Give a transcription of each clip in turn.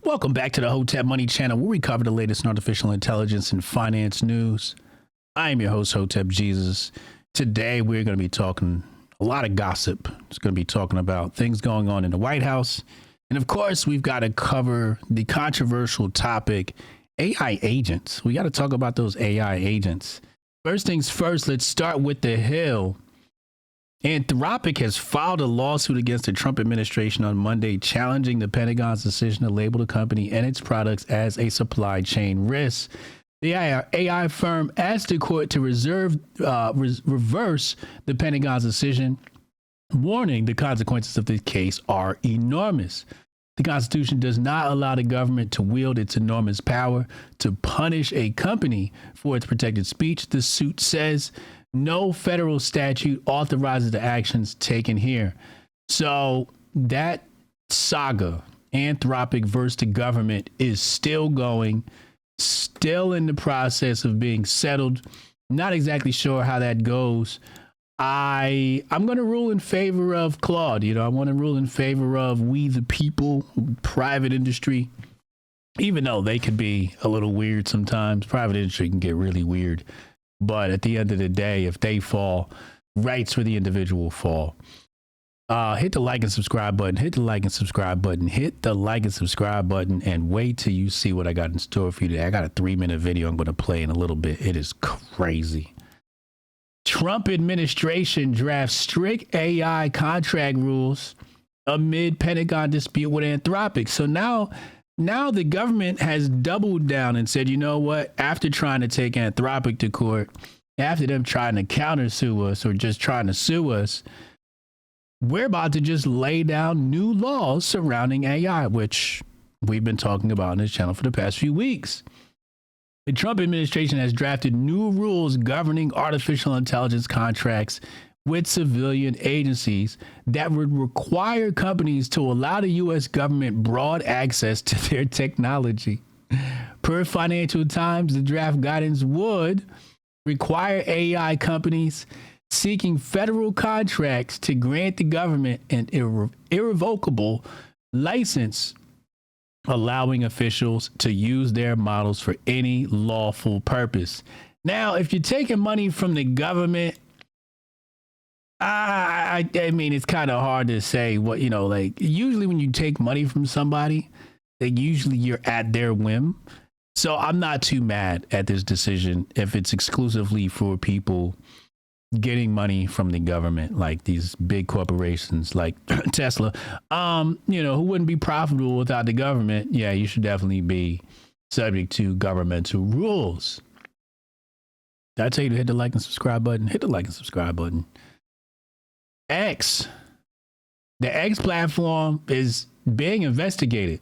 Welcome back to the Hotep Money Channel, where we cover the latest in artificial intelligence and finance news. I am your host, Hotep Jesus. Today, we're going to be talking a lot of gossip. It's going to be talking about things going on in the White House. And of course, we've got to cover the controversial topic, AI agents. We got to talk about those AI agents. First things first, let's start with the Hill. Anthropic has filed a lawsuit against the Trump administration on Monday, challenging the Pentagon's decision to label the company and its products as a supply chain risk. The AI firm asked the court to reverse the Pentagon's decision, warning the consequences of this case are enormous. The Constitution does not allow the government to wield its enormous power to punish a company for its protected speech, the suit says. No federal statute authorizes the actions taken here. So that saga, Anthropic versus the government, is still going, still in the process of being settled. Not exactly sure how that goes. I'm going to rule in favor of Claude. I want to rule in favor of we the people, private industry, even though they could be a little weird sometimes. Private industry can get really weird. But at the end of the day, if they fall, rights for the individual fall. Hit the like and subscribe button. Hit the like and subscribe button. Hit the like and subscribe button. And wait till you see what I got in store for you today. I got a 3-minute video I'm going to play in a little bit. It is crazy. Trump administration drafts strict AI contract rules amid Pentagon dispute with Anthropic. So now the government has doubled down and said, you know what, after trying to take Anthropic to court, after them trying to countersue us or just trying to sue us, we're about to just lay down new laws surrounding AI, which we've been talking about on this channel for the past few weeks. The Trump administration has drafted new rules governing artificial intelligence contracts with civilian agencies that would require companies to allow the U.S. government broad access to their technology. Per Financial Times, the draft guidance would require AI companies seeking federal contracts to grant the government an irrevocable license, allowing officials to use their models for any lawful purpose. Now, if you're taking money from the government, I mean, it's kind of hard to say what, usually when you take money from somebody, usually you're at their whim. So I'm not too mad at this decision if it's exclusively for people getting money from the government, like these big corporations like Tesla, who wouldn't be profitable without the government. Yeah, you should definitely be subject to governmental rules. Did I tell you to hit the like and subscribe button? Hit the like and subscribe button. X. The X platform is being investigated.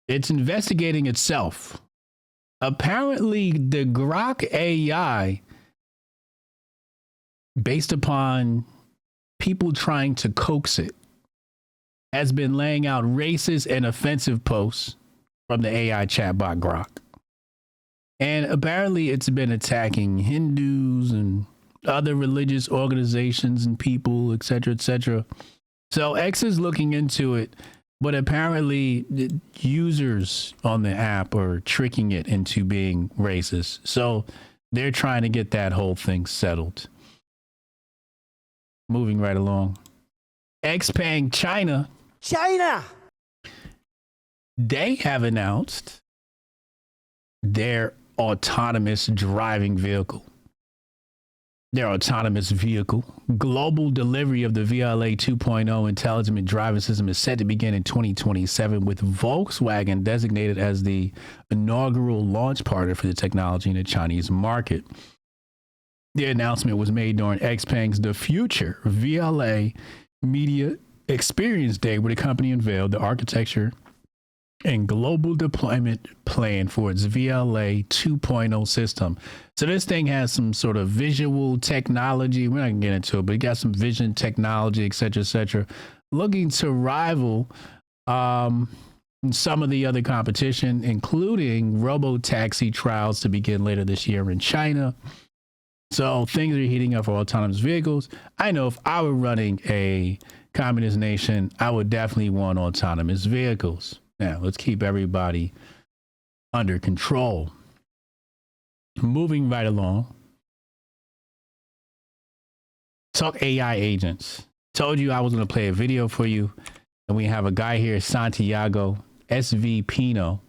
It's investigating itself. Apparently, the Grok AI, based upon people trying to coax it, has been laying out racist and offensive posts from the AI chatbot Grok. And apparently, it's been attacking Hindus and other religious organizations and people, et cetera, et cetera. So X is looking into it, but apparently the users on the app are tricking it into being racist. So they're trying to get that whole thing settled. Moving right along. XPENG China. They have announced their autonomous driving vehicle. Their autonomous vehicle, global delivery of the VLA 2.0 intelligent driving system is set to begin in 2027, with Volkswagen designated as the inaugural launch partner for the technology in the Chinese market. The announcement was made during XPENG's The Future VLA Media Experience Day, where the company unveiled the architecture and global deployment plan for its VLA 2.0 system. So this thing has some sort of visual technology. We're not gonna get into it, but it got some vision technology, et cetera, looking to rival some of the other competition, including robo-taxi trials to begin later this year in China. So things are heating up for autonomous vehicles. I know if I were running a communist nation, I would definitely want autonomous vehicles. Now, let's keep everybody under control. Moving right along. Talk AI agents. Told you I was going to play a video for you. And we have a guy here, Santiago SV Pino.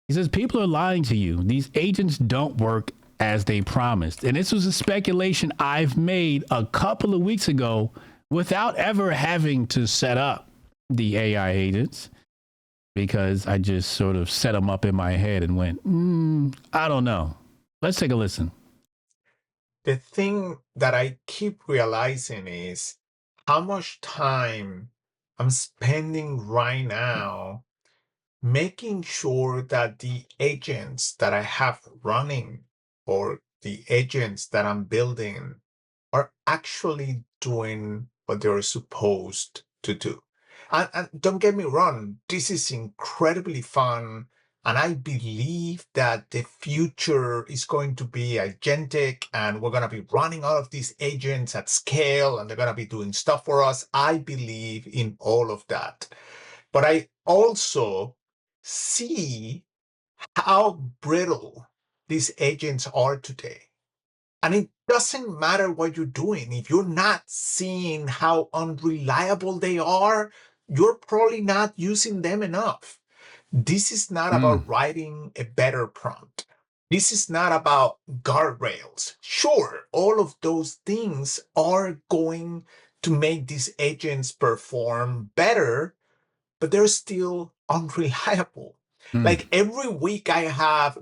He says, people are lying to you. These agents don't work as they promised. And this was a speculation I've made a couple of weeks ago without ever having to set up the AI agents, because I just sort of set them up in my head and went, I don't know. Let's take a listen. The thing that I keep realizing is how much time I'm spending right now making sure that the agents that I have running or the agents that I'm building are actually doing what they're supposed to do. And don't get me wrong, this is incredibly fun. And I believe that the future is going to be agentic and we're going to be running all of these agents at scale and they're going to be doing stuff for us. I believe in all of that. But I also see how brittle these agents are today. And it doesn't matter what you're doing. If you're not seeing how unreliable they are, you're probably not using them enough. This is not about writing a better prompt. This is not about guardrails. Sure, all of those things are going to make these agents perform better, but they're still unreliable. Like every week I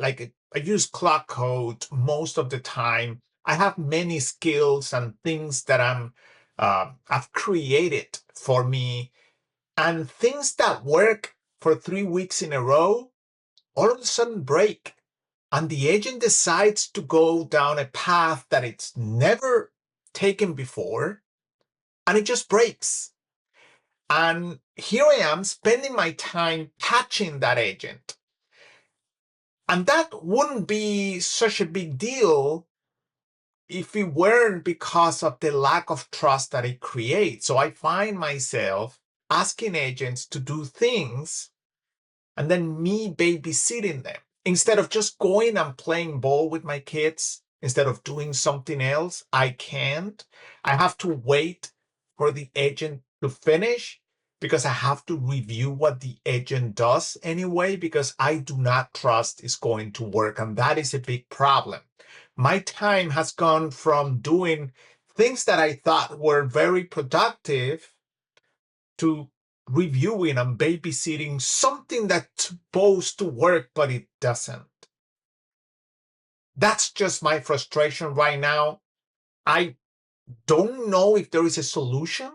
use clock code most of the time. I have many skills and things that I've created for me, and things that work for 3 weeks in a row, all of a sudden break. And the agent decides to go down a path that it's never taken before, and it just breaks. And here I am spending my time patching that agent. And that wouldn't be such a big deal if it weren't because of the lack of trust that it creates. So I find myself asking agents to do things and then me babysitting them. Instead of just going and playing ball with my kids, instead of doing something else, I can't. I have to wait for the agent to finish because I have to review what the agent does anyway, because I do not trust it's going to work. And that is a big problem. My time has gone from doing things that I thought were very productive to reviewing and babysitting something that's supposed to work, but it doesn't. That's just my frustration right now. I don't know if there is a solution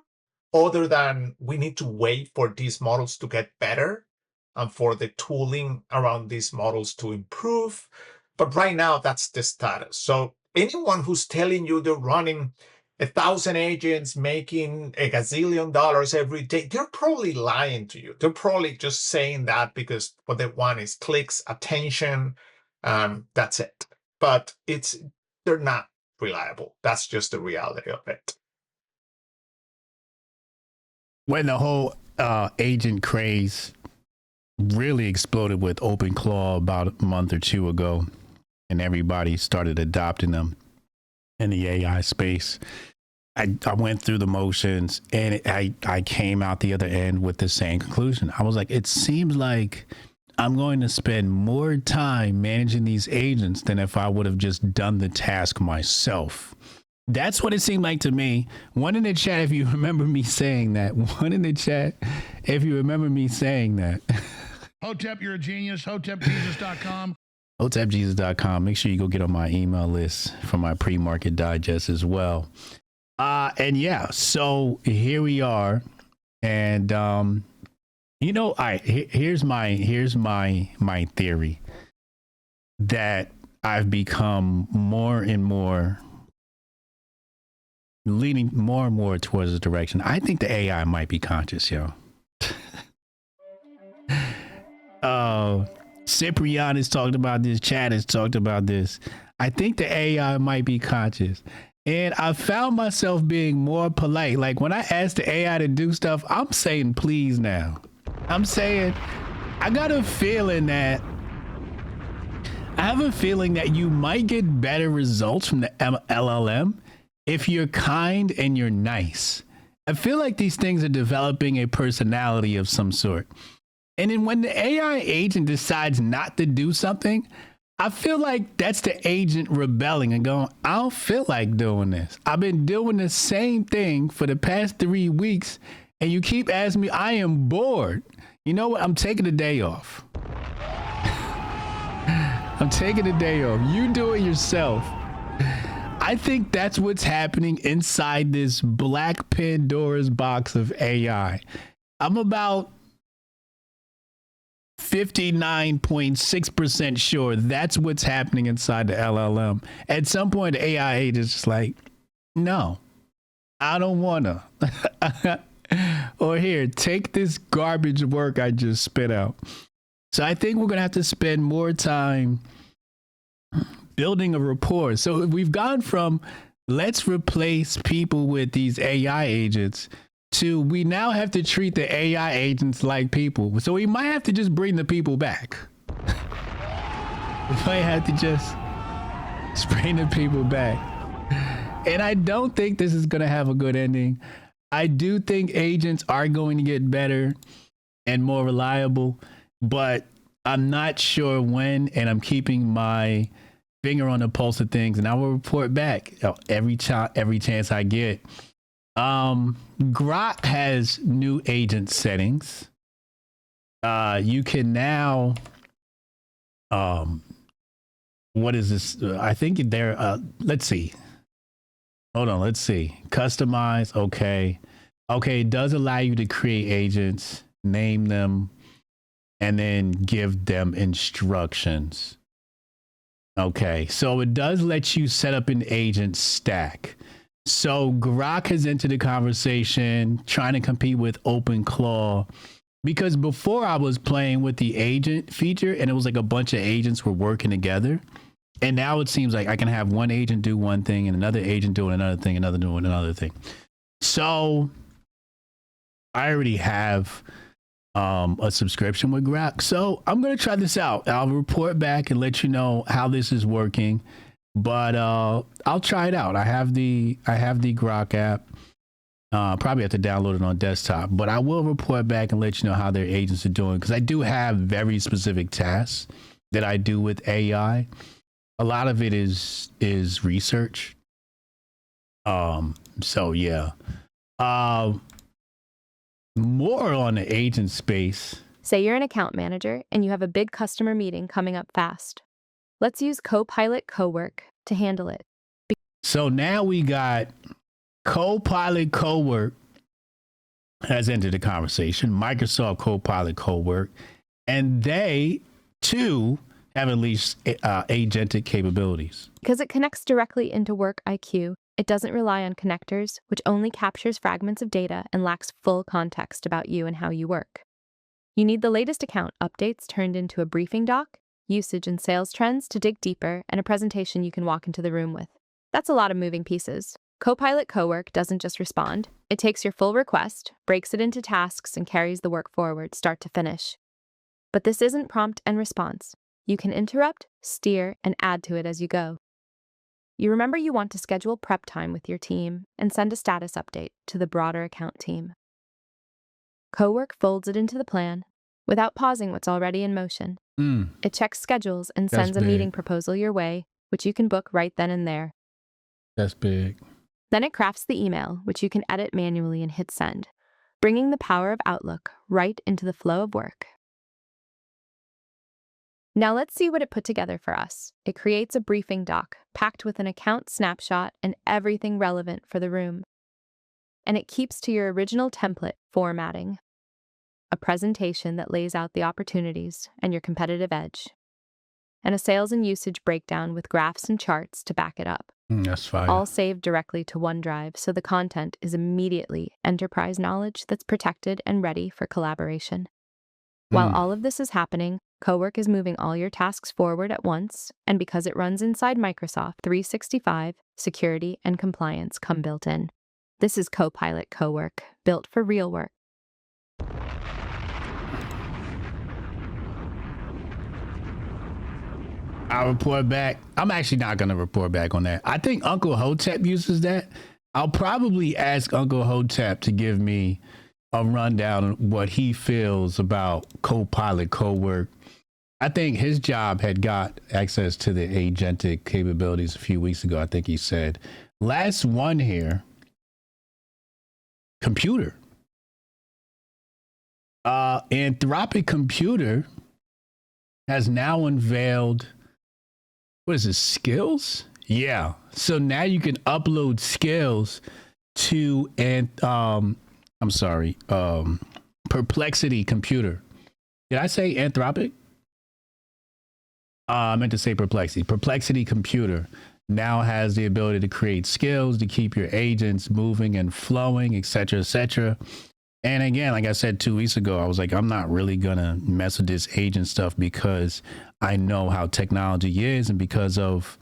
other than we need to wait for these models to get better and for the tooling around these models to improve. But right now, that's the status. So anyone who's telling you they're running 1,000 agents making a gazillion dollars every day, they're probably lying to you. They're probably just saying that because what they want is clicks, attention, that's it. But they're not reliable. That's just the reality of it. When the whole agent craze really exploded with OpenClaw about a month or two ago, and everybody started adopting them in the AI space, I went through the motions and I came out the other end with the same conclusion. I was like, it seems like I'm going to spend more time managing these agents than if I would have just done the task myself. That's what it seemed like to me. One in the chat, if you remember me saying that. One in the chat, if you remember me saying that. Hotep, you're a genius. HotepJesus.com. HotepJesus.com. Make sure you go get on my email list for my pre-market digest as well. And yeah, so here we are. And, you know, here's my theory that I've become more and more leaning more and more towards this direction. I think the AI might be conscious, yo. Cyprian has talked about this. Chad has talked about this. I think the AI might be conscious. And I found myself being more polite. Like when I ask the AI to do stuff, I'm saying please now. I'm saying I have a feeling that you might get better results from the LLM if you're kind and you're nice. I feel like these things are developing a personality of some sort. And then when the AI agent decides not to do something, I feel like that's the agent rebelling and going, I don't feel like doing this. I've been doing the same thing for the past 3 weeks, and you keep asking me, I am bored. You know what? I'm taking a day off. I'm taking a day off. You do it yourself. I think that's what's happening inside this black Pandora's box of AI. I'm about 59.6% sure that's what's happening inside the LLM. At some point, the AI agent is just like, no, I don't want to. Or here, take this garbage work I just spit out. So I think we're going to have to spend more time building a rapport. So we've gone from let's replace people with these AI agents to we now have to treat the AI agents like people. So we might have to just bring the people back. We might have to just bring the people back. And I don't think this is going to have a good ending. I do think agents are going to get better and more reliable, but I'm not sure when, and I'm keeping my finger on the pulse of things, and I will report back every chance I get. Grok has new agent settings. You can now, what is this? I think they're, let's see. Hold on, let's see. Customize, okay. Okay, it does allow you to create agents, name them, and then give them instructions. Okay, so it does let you set up an agent stack. So Grok has entered the conversation, trying to compete with OpenClaw, because before I was playing with the agent feature and it was like a bunch of agents were working together. And now it seems like I can have one agent do one thing and another agent doing another thing, another doing another thing. So I already have a subscription with Grok. So I'm going to try this out. I'll report back and let you know how this is working. But I'll try it out. I have the Grok app. Probably have to download it on desktop. But I will report back and let you know how their agents are doing, because I do have very specific tasks that I do with AI. A lot of it is research. So yeah. More on the agent space. Say you're an account manager and you have a big customer meeting coming up fast. Let's use Copilot Cowork to handle it. So now we got Copilot Cowork has entered the conversation. Microsoft Copilot Cowork, and they too have at least agentic capabilities. Because it connects directly into Work IQ, it doesn't rely on connectors, which only captures fragments of data and lacks full context about you and how you work. You need the latest account updates turned into a briefing doc, usage and sales trends to dig deeper, and a presentation you can walk into the room with. That's a lot of moving pieces. Copilot Cowork doesn't just respond. It takes your full request, breaks it into tasks, and carries the work forward, start to finish. But this isn't prompt and response. You can interrupt, steer, and add to it as you go. You remember you want to schedule prep time with your team and send a status update to the broader account team. Cowork folds it into the plan without pausing what's already in motion. It checks schedules and sends a meeting proposal your way, which you can book right then and there. That's big. Then it crafts the email, which you can edit manually and hit send, bringing the power of Outlook right into the flow of work. Now let's see what it put together for us. It creates a briefing doc packed with an account snapshot and everything relevant for the room. And it keeps to your original template formatting. A presentation that lays out the opportunities and your competitive edge. And a sales and usage breakdown with graphs and charts to back it up. That's fine. All saved directly to OneDrive, so the content is immediately enterprise knowledge that's protected and ready for collaboration. While all of this is happening, Cowork is moving all your tasks forward at once, and because it runs inside Microsoft 365, security and compliance come built in. This is Copilot Cowork, built for real work. I'll report back. I'm actually not going to report back on that. I think Uncle Hotep uses that. I'll probably ask Uncle Hotep to give me a rundown on what he feels about Copilot, Cowork. I think his job had got access to the agentic capabilities a few weeks ago. I think he said. Last one here, computer. Anthropic Computer has now unveiled, what is this, skills? Yeah. So now you can upload skills to Perplexity Computer. Did I say Anthropic? I meant to say Perplexity. Perplexity Computer now has the ability to create skills to keep your agents moving and flowing, et cetera, et cetera. And again, like I said 2 weeks ago, I was like, I'm not really going to mess with this agent stuff because I know how technology is. And because of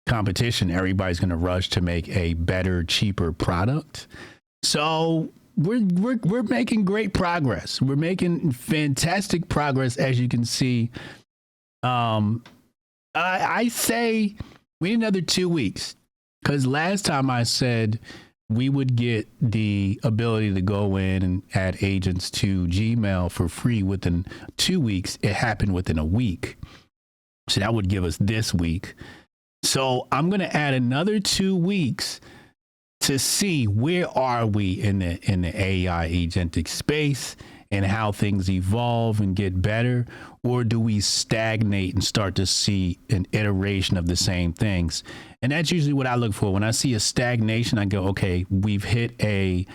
competition, everybody's going to rush to make a better, cheaper product. So we're making great progress. We're making fantastic progress, as you can see. I say we need another 2 weeks, because last time I said we would get the ability to go in and add agents to Gmail for free within 2 weeks. It happened within a week. So that would give us this week. So I'm going to add another 2 weeks to see where are we in the AI agentic space and how things evolve and get better, or do we stagnate and start to see an iteration of the same things? And that's usually what I look for. When I see a stagnation, I go, okay, we've hit a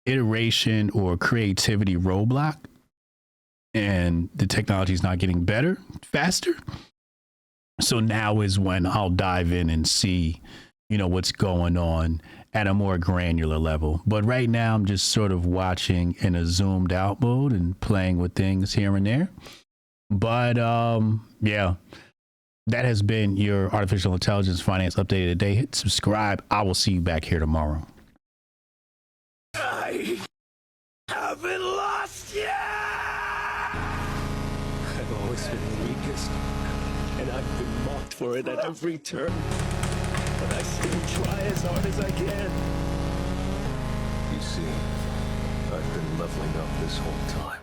iteration or creativity roadblock and the technology is not getting better, faster. So now is when I'll dive in and see, what's going on at a more granular level. But right now I'm just sort of watching in a zoomed out mode and playing with things here and there. But yeah, that has been your artificial intelligence finance update of the day. Hit subscribe. I will see you back here tomorrow. I haven't lost yet. I've always been the weakest, and I've been mocked for it at every turn. But I still try as hard as I can. You see, I've been leveling up this whole time.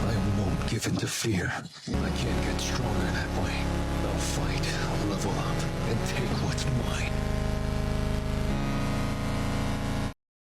I won't give in to fear. I can't get stronger that way. I'll fight, I'll level up, and take what's mine.